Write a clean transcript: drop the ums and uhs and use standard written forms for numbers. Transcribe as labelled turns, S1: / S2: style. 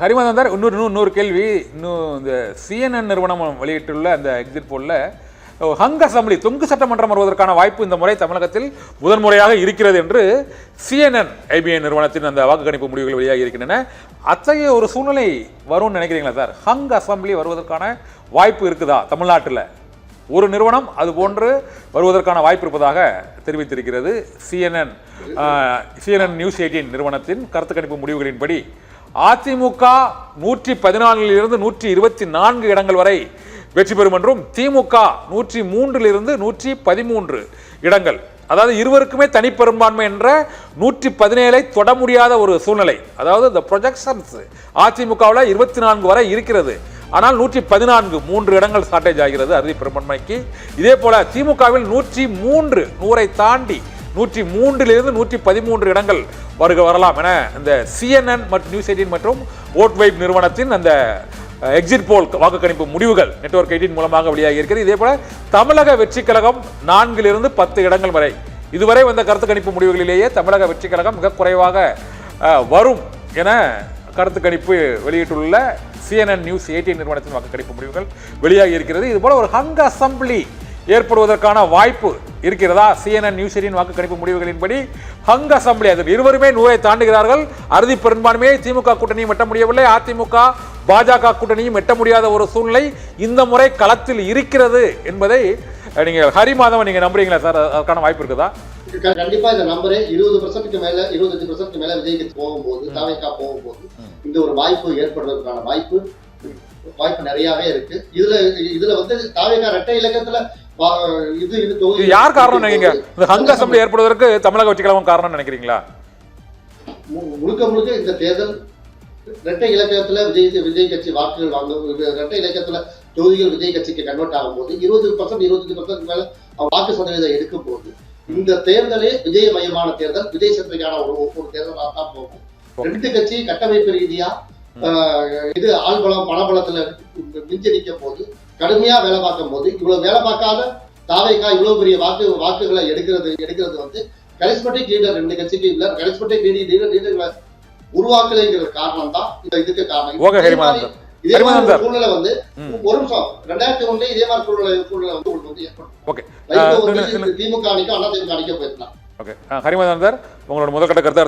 S1: ஹரிமாதன் sir, இன்னொரு கேள்வி. இந்த CNN நிறுவனம் வெளியிட்டுள்ள அந்த எக்ஸிட் போல்ல ஹங் அசம்பிளி தொங்கு சட்டமன்றம் வருவதற்கான வாய்ப்பு இந்த முறை தமிழகத்தில் முதன்முறையாக இருக்கிறது என்று CNN IBN நிறுவனத்தின் அந்த வாக்கு கணிப்பு முடிவுகள் வெளியாக இருக்கின்றன. அத்தகைய ஒரு சூழ்நிலை வரும்னு நினைக்கிறீங்களா சார்? ஹங் அசம்பிளி வருவதற்கான வாய்ப்பு இருக்குதா தமிழ்நாட்டில்? ஒரு நிறுவனம் அது போன்று வருவதற்கான வாய்ப்பு இருப்பதாக தெரிவித்திருக்கிறது. CNN நியூஸ் 18 நிறுவனத்தின் கருத்து கணிப்பு முடிவுகளின்படி அதிமுக 114 124 இடங்கள் வரை வெற்றி பெறும் என்றும் திமுக 103 113 இடங்கள், அதாவது இருவருக்குமே தனிப்பெரும்பான்மை என்ற 117 தொட முடியாத ஒரு சூழ்நிலை. அதாவது இந்த ப்ரொஜெக்ஷன்ஸ் அதிமுகவில் 24 வரை இருக்கிறது, ஆனால் 114 3 இடங்கள் ஷார்டேஜ் ஆகிறது அறுதி பெரும்பான்மைக்கு. இதே போல திமுகவில் 103 தாண்டி 103 113 இடங்கள் வரலாம் என இந்த CNN மற்றும் நியூஸ் 18 மற்றும் ஓட் வைப் நிறுவனத்தின் அந்த எக்ஸிட் போல் வாக்கு கணிப்பு முடிவுகள் நெட்வொர்க் 18 மூலமாக வெளியாகி இருக்கிறது. இதே போல தமிழக வெற்றி கழகம் 4 10 இடங்கள் வரை இதுவரை வந்த கருத்து கணிப்பு முடிவுகளிலேயே தமிழக வெற்றி கழகம் மிக குறைவாக வரும் என கருத்து கணிப்பு வெளியிட்டுள்ள CNN நியூஸ் 18 நிறுவனத்தின் வாக்கு கணிப்பு முடிவுகள் வெளியாகி இருக்கிறது. இதுபோல ஒரு ஹங் அசம்பிளி ஏற்படுவதற்கான வாய்ப்பு இருக்கிறதா? CNN நியூஸ் 18 வாக்கு கணிப்பு முடிவுகளின்படி ஹங் அசம்பிளி, அதில் இருவருமே 100 தாண்டுகிறார்கள். அறுதி பெரும்பான்மையை திமுக கூட்டணியும் எட்ட முடியவில்லை, அதிமுக பாஜக கூட்டணியும் எட்ட முடியாத ஒரு சூழ்நிலை இந்த முறை களத்தில் இருக்கிறது என்பதை நீங்க ஹரிமாதவன் நீங்க நம்புறீங்களா சார்? அதுக்கான வாய்ப்பு இருக்குதா?
S2: கண்டிப்பா இந்த நம்பரே 20% மேல 25% மேல விஜய்க்கு போகும்போது, தாவேகா போகும்போது இந்த ஒரு வாய்ப்பு ஏற்படுவதற்கான வாய்ப்பு நிறையவே இருக்கு. இதுல வந்து தாவேகா இரட்டை இலக்கத்துல
S1: யார் காரணம் நினைக்கிறீங்க? இந்த ஹங் அசம்பிளி ஏற்படுவதற்கு தமிழக வெற்றி கழகம் காரணம் நினைக்கிறீங்களா?
S2: முழுக்க இந்த தேர்தல் இரட்டை இலக்கத்துல விஜய் கட்சி வாக்குகள் வாங்கும், இரட்டை இலக்கத்துல தொகுதிகள் விஜய் கட்சிக்கு கன்வெர்ட் ஆகும் போது 20% 25% மேல வாக்கு சதவீதம் எடுக்கும் போது இந்த தேர்தலே விஜய் மையமான தேர்தல், விஜய் சென்றிக்கான ஒரு தேர்தலாக தான் போகும். ரெண்டு கட்சி கட்டமைப்பு ரீதியா இது ஆள்பலம் பணபலத்துல மிஞ்சி நிற்கும் போது, கடுமையா வேலை பார்க்கும் போது, இவ்வளவு வேலை பார்க்காத தாவேகா இவ்வளவு பெரிய வாக்குகளை எடுக்கிறது வந்து கரிஸ்மேட்டிக் லீடர் ரெண்டு கட்சிக்கு இல்ல, கரிஸ்மேட்டிக் லீடர்களை உருவாக்கலைங்கிற காரணம் தான் இதுக்கு காரணம். இதே மாதிரி சூழ்நிலை வந்து ஒரு நிமிஷம் 2001 இதே மாதிரி சூழ்நிலை வந்து உங்களுக்கு வந்து ஏற்படும். திமுக அணிக்கும் அதிமுக அணிக்க போயிருக்கலாம்.
S1: ஹரிமாதன் சார், உங்களோட முதற்கட்ட கருத்து